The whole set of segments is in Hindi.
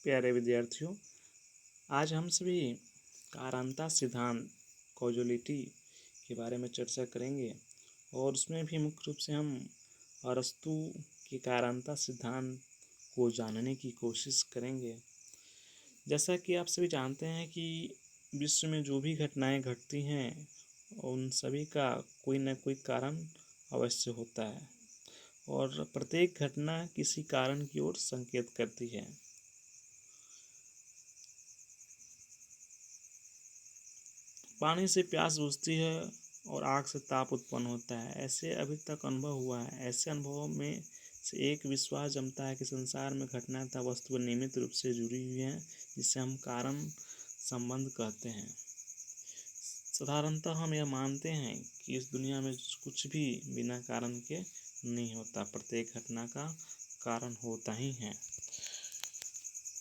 प्यारे विद्यार्थियों, आज हम सभी कारांता सिद्धांत कॉजुअलिटी के बारे में चर्चा करेंगे और उसमें भी मुख्य रूप से हम अरस्तू के कारांता सिद्धांत को जानने की कोशिश करेंगे। जैसा कि आप सभी जानते हैं कि विश्व में जो भी घटनाएं घटती हैं उन सभी का कोई न कोई कारण अवश्य होता है और प्रत्येक घटना किसी कारण की ओर संकेत करती है। पानी से प्यास बुझती है और आग से ताप उत्पन्न होता है। ऐसे अभी तक अनुभव हुआ है। ऐसे अनुभवों में से एक विश्वास जमता है कि संसार में घटना तथा वस्तु नियमित रूप से जुड़ी हुई हैं, जिसे हम कारण संबंध कहते हैं। साधारणतः हम यह मानते हैं कि इस दुनिया में कुछ भी बिना कारण के नहीं होता। प्रत्येक घटना का कारण होता ही है।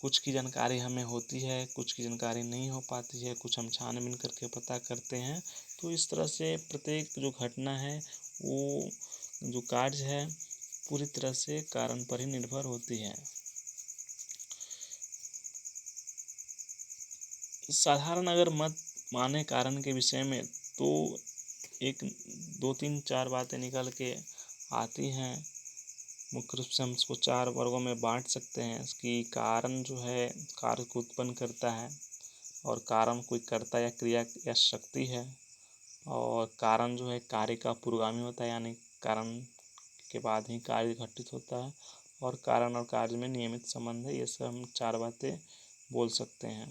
कुछ की जानकारी हमें होती है, कुछ की जानकारी नहीं हो पाती है, कुछ हम छानबीन करके पता करते हैं। तो इस तरह से प्रत्येक जो घटना है वो जो कार्य है पूरी तरह से कारण पर ही निर्भर होती है। साधारण अगर मत माने कारण के विषय में तो एक 2-3-4 बातें निकल के आती हैं। मुख्य रूप से हम इसको 4 वर्गों में बांट सकते हैं कि कारण जो है कार्य को उत्पन्न करता है और कारण कोई कर्ता या क्रिया या शक्ति है और कारण जो है कार्य का पूर्वगामी होता है, यानी कारण के बाद ही कार्य घटित होता है और कारण और कार्य में नियमित संबंध है। ये सब हम 4 बातें बोल सकते हैं।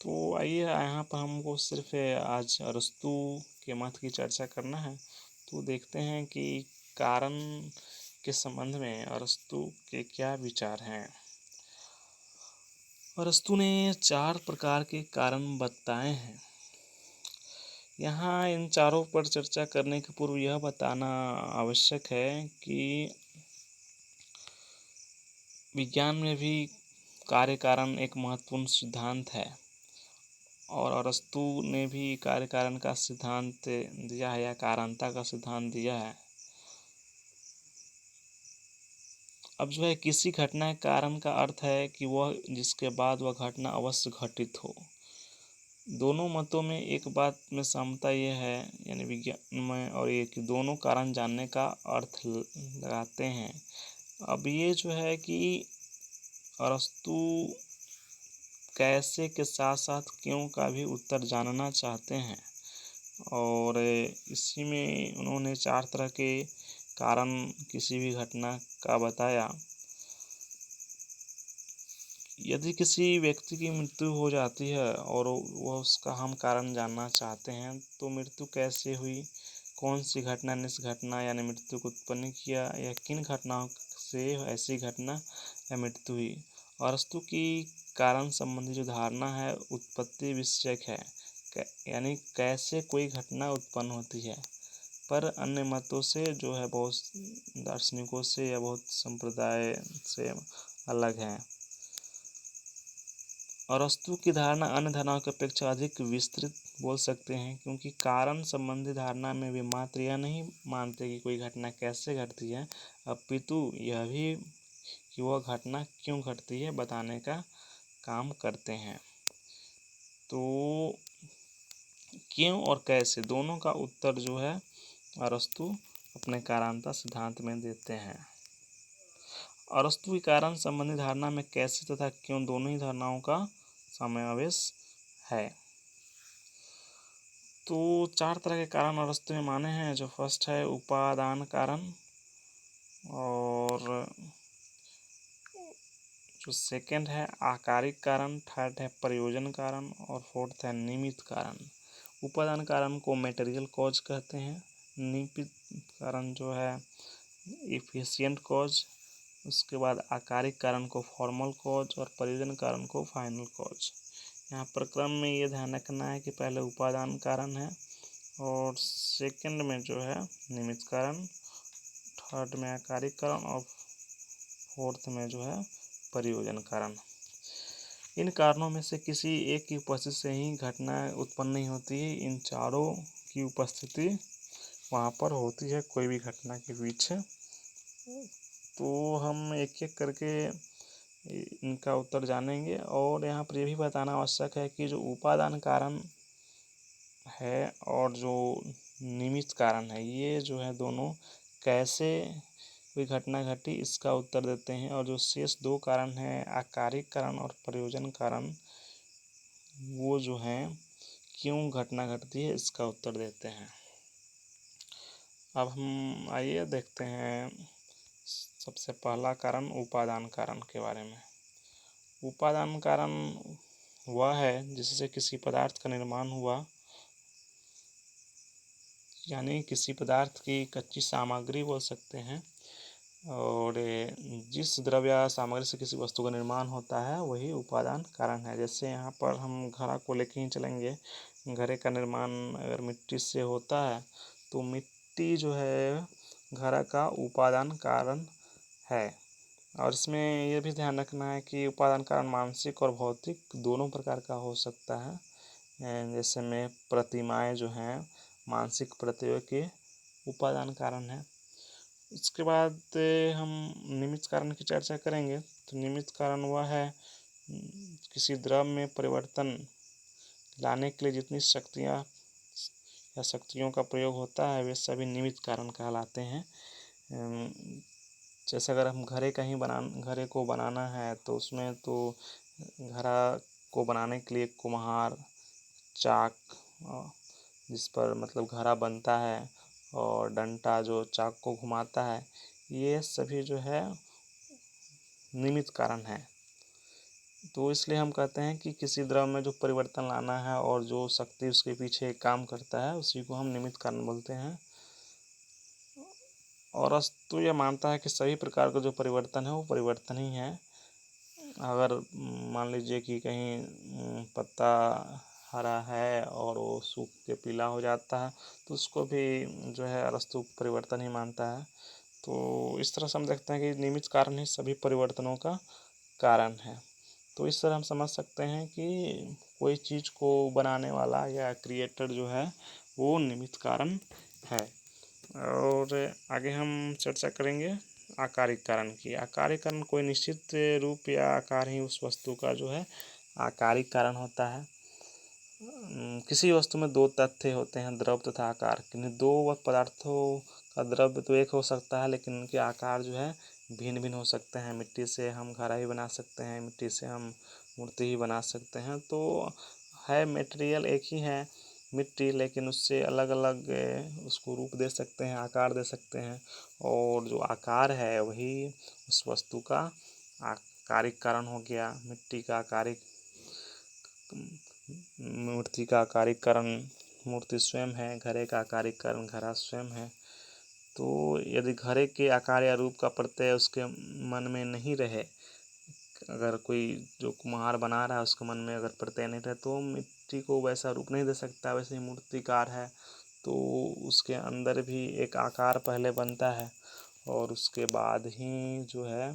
तो आइए यहाँ पर हमको सिर्फ आज अरस्तू के मत की चर्चा करना है। तो देखते हैं कि कारण के संबंध में अरस्तू के क्या विचार हैं। अरस्तू ने 4 प्रकार के कारण बताए हैं। यहाँ इन चारों पर चर्चा करने के पूर्व यह बताना आवश्यक है कि विज्ञान में भी कार्य कारण एक महत्वपूर्ण सिद्धांत है और अरस्तू ने भी कार्य कारण का सिद्धांत दिया है या कारणता का सिद्धांत दिया है। अब जो है किसी घटना के कारण का अर्थ है कि वह जिसके बाद वह घटना अवश्य घटित हो। दोनों मतों में एक बात में समता यह है, यानी विज्ञान में और ये कि दोनों कारण जानने का अर्थ लगाते हैं। अब ये जो है कि अरस्तू कैसे के साथ साथ क्यों का भी उत्तर जानना चाहते हैं और इसी में उन्होंने 4 तरह के कारण किसी भी घटना का बताया। यदि किसी व्यक्ति की मृत्यु हो जाती है और वह उसका हम कारण जानना चाहते हैं तो मृत्यु कैसे हुई, कौन सी घटना ने इस घटना यानी मृत्यु को उत्पन्न किया या किन घटनाओं से ऐसी घटना या मृत्यु हुई। अरस्तु की कारण संबंधी जो धारणा है उत्पत्ति विषयक है, यानी कैसे कोई घटना उत्पन्न होती है, पर अन्य मतों से जो है बहुत दार्शनिकों से या बहुत संप्रदाय से अलग है। अरस्तू की धारणा अन्य धारणाओं की अपेक्षा अधिक विस्तृत बोल सकते हैं, क्योंकि कारण संबंधी धारणा में वे मात्र यह नहीं मानते कि कोई घटना कैसे घटती है, अपितु यह भी कि वह घटना क्यों घटती है बताने का काम करते हैं। तो क्यों और कैसे दोनों का उत्तर जो है अरस्तू अपने कारांता सिद्धांत में देते हैं। अरस्तु की कारण संबंधी धारणा में कैसे तथा क्यों दोनों ही धारणाओं का समावेश है। तो 4 तरह के कारण अरस्तु ने माने हैं। जो फर्स्ट है उपादान कारण, और जो सेकंड है आकारिक कारण, थर्ड है प्रयोजन कारण और फोर्थ है निमित्त कारण। उपादान कारण को मटेरियल कॉज कहते हैं, निमित्त कारण जो है एफिशिएंट कॉज, उसके बाद आकारिक कारण को फॉर्मल कॉज और प्रयोजन कारण को फाइनल कॉज। यहाँ पर क्रम में ये ध्यान रखना है कि पहले उपादान कारण है और सेकंड में जो है निमित्त कारण, थर्ड में आकारिक कारण और फोर्थ में जो है प्रयोजन कारण। इन कारणों में से किसी एक की उपस्थिति से ही घटना उत्पन्न नहीं होती है, इन चारों की उपस्थिति वहाँ पर होती है कोई भी घटना के बीच। तो हम एक एक करके इनका उत्तर जानेंगे। और यहाँ पर ये भी बताना आवश्यक है कि जो उपादान कारण है और जो निमित्त कारण है, ये जो है दोनों कैसे कोई घटना घटी, इसका उत्तर देते हैं। और जो शेष दो कारण हैं, आकारिक कारण और प्रयोजन कारण, वो जो हैं क्यों घटना घटती है, इसका उत्तर देते हैं। अब हम आइए देखते हैं सबसे पहला कारण उपादान कारण के बारे में। उपादान कारण वह है जिससे किसी पदार्थ का निर्माण हुआ, यानी किसी पदार्थ की कच्ची सामग्री बोल सकते हैं। और जिस द्रव्य या सामग्री से किसी वस्तु का निर्माण होता है वही उपादान कारण है। जैसे यहाँ पर हम घड़ा को लेके ही चलेंगे। घड़े का निर्माण अगर मिट्टी से होता है तो मिट्टी जो है घड़ा का उपादान कारण है। और इसमें यह भी ध्यान रखना है कि उपादान कारण मानसिक और भौतिक दोनों प्रकार का हो सकता है। जैसे में प्रतिमाएं जो हैं मानसिक प्रत्यय के उपादान कारण है। इसके बाद हम निमित्त कारण की चर्चा करेंगे। तो निमित्त कारण वह है किसी द्रव में परिवर्तन लाने के लिए जितनी शक्तियाँ या शक्तियों का प्रयोग होता है वे सभी निमित्त कारण कहलाते हैं। जैसे अगर हम घड़े को बनाना है तो उसमें तो घड़ा को बनाने के लिए कुम्हार, चाक जिस पर मतलब घड़ा बनता है, और डंटा जो चाक को घुमाता है, ये सभी जो है निमित्त कारण है। तो इसलिए हम कहते हैं कि किसी द्रव में जो परिवर्तन लाना है और जो शक्ति उसके पीछे काम करता है उसी को हम निमित्त कारण बोलते हैं। और अस्तु यह मानता है कि सभी प्रकार का जो परिवर्तन है वो परिवर्तन ही है। अगर मान लीजिए कि कहीं पत्ता हरा है और वो सूख के पीला हो जाता है तो उसको भी जो है अरस्तु परिवर्तन ही मानता है। तो इस तरह से हम देखते हैं कि निमित्त कारण ही सभी परिवर्तनों का कारण है। तो इस तरह हम समझ सकते हैं कि कोई चीज़ को बनाने वाला या क्रिएटर जो है वो निमित्त कारण है। और आगे हम चर्चा करेंगे आकारिक कारण की। आकारिक कारण कोई निश्चित रूप या आकार ही उस वस्तु का जो है आकारिक कारण होता है। किसी वस्तु में दो तथ्य होते हैं, द्रव तथा आकार। किन्हीं दो पदार्थों का द्रव्य तो एक हो सकता है लेकिन उनके आकार जो है भिन्न भिन्न हो सकते हैं। मिट्टी से हम घड़ा ही बना सकते हैं, मिट्टी से हम मूर्ति ही बना सकते हैं। तो है मटेरियल एक ही है मिट्टी, लेकिन उससे अलग अलग उसको रूप दे सकते हैं, आकार दे सकते हैं। और जो आकार है वही उस वस्तु का आकारिक कारण हो गया। मिट्टी का आकारिक, मूर्ति का आकारिक कारण मूर्ति स्वयं है, घड़े का आकारिक कारण घड़ा स्वयं है। तो यदि घड़े के आकार या रूप का प्रत्यय उसके मन में नहीं रहे, अगर कोई जो कुम्हार बना रहा है उसके मन में अगर प्रत्यय नहीं रहे तो मिट्टी को वैसा रूप नहीं दे सकता। वैसे ही मूर्तिकार है तो उसके अंदर भी एक आकार पहले बनता है और उसके बाद ही जो है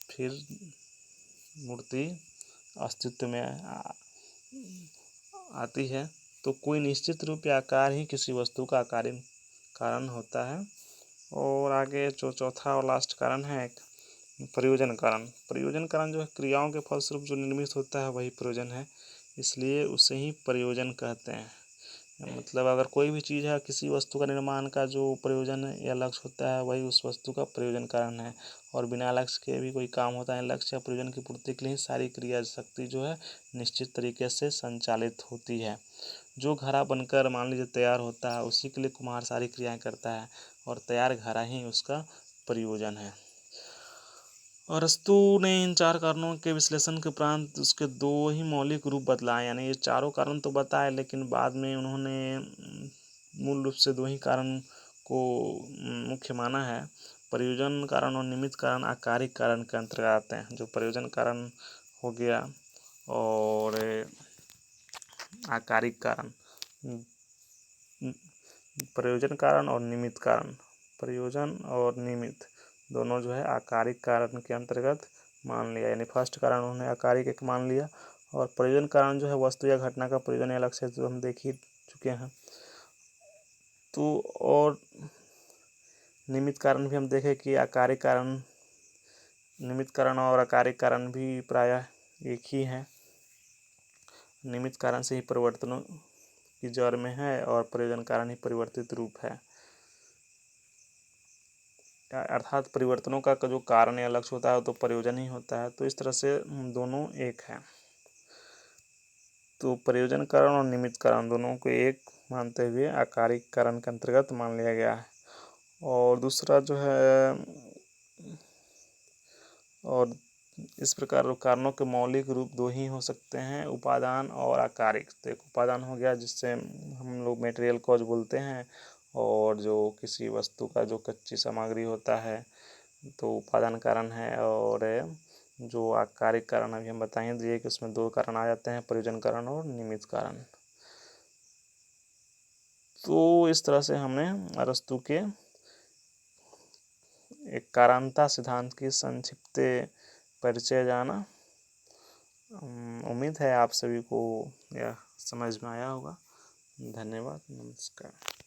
फिर मूर्ति अस्तित्व में आती है। तो कोई निश्चित रूप या आकार ही किसी वस्तु का आकारिक कारण होता है। और आगे जो चौथा और लास्ट कारण है प्रयोजन कारण। प्रयोजन कारण जो है क्रियाओं के फलस्वरूप जो निर्मित होता है वही प्रयोजन है, इसलिए उसे ही प्रयोजन कहते हैं। मतलब अगर कोई भी चीज़ है, किसी वस्तु का निर्माण का जो प्रयोजन या लक्ष्य होता है वही उस वस्तु का प्रयोजन कारण है। और बिना लक्ष्य के भी कोई काम होता है, लक्ष्य या प्रयोजन की पूर्ति के लिए सारी क्रिया शक्ति जो है निश्चित तरीके से संचालित होती है। जो घड़ा बनकर मान लीजिए तैयार होता है उसी के लिए कुम्हार सारी क्रियाएं करता है और तैयार घड़ा ही उसका प्रयोजन है। अरस्तु ने इन चार कारणों के विश्लेषण के उपरांत उसके दो ही मौलिक रूप बतलाए, यानी ये चारों कारण तो बताए लेकिन बाद में उन्होंने मूल रूप से दो ही कारण को मुख्य माना है। प्रयोजन कारण और निमित्त कारण आकारिक कारण के अंतर्गत आते हैं। जो प्रयोजन कारण हो गया और आकारिक कारण, प्रयोजन कारण और निमित्त कारण, प्रयोजन और निमित्त दोनों जो है आकारिक कारण के अंतर्गत मान लिया। यानी फर्स्ट कारण उन्होंने आकारिक एक मान लिया और प्रयोजन कारण जो है वस्तु या घटना का प्रयोजन या लक्ष्य जो हम देख ही चुके हैं। तो और निमित्त कारण भी हम देखें कि आकारिक कारण निमित्त कारण और अकारिक कारण भी प्रायः एक ही है। निमित्त कारण से ही परिवर्तनों की जड़ में है और प्रयोजन कारण ही परिवर्तित रूप है, अर्थात परिवर्तनों का जो कारण या लक्ष्य होता है तो प्रयोजन ही होता है। तो इस तरह से दोनों एक है। तो प्रयोजन कारण और निमित्त कारण दोनों को एक मानते हुए आकारिक कारण के अंतर्गत मान लिया गया है। और दूसरा जो है, और इस प्रकार कारणों के मौलिक रूप दो ही हो सकते हैं, उपादान और आकारिक। तो एक उपादान हो गया जिससे हम लोग मटेरियल कॉज बोलते हैं, और जो किसी वस्तु का जो कच्ची सामग्री होता है तो उपादान कारण है। और जो आकारिक कारण अभी हम बताएंगे दिए कि उसमें दो कारण आ जाते हैं, प्रयोजन कारण और निमित्त कारण। तो इस तरह से हमने अरस्तु के एक कारणता सिद्धांत की संक्षिप्त परिचय जाना। उम्मीद है आप सभी को यह समझ में आया होगा। धन्यवाद, नमस्कार।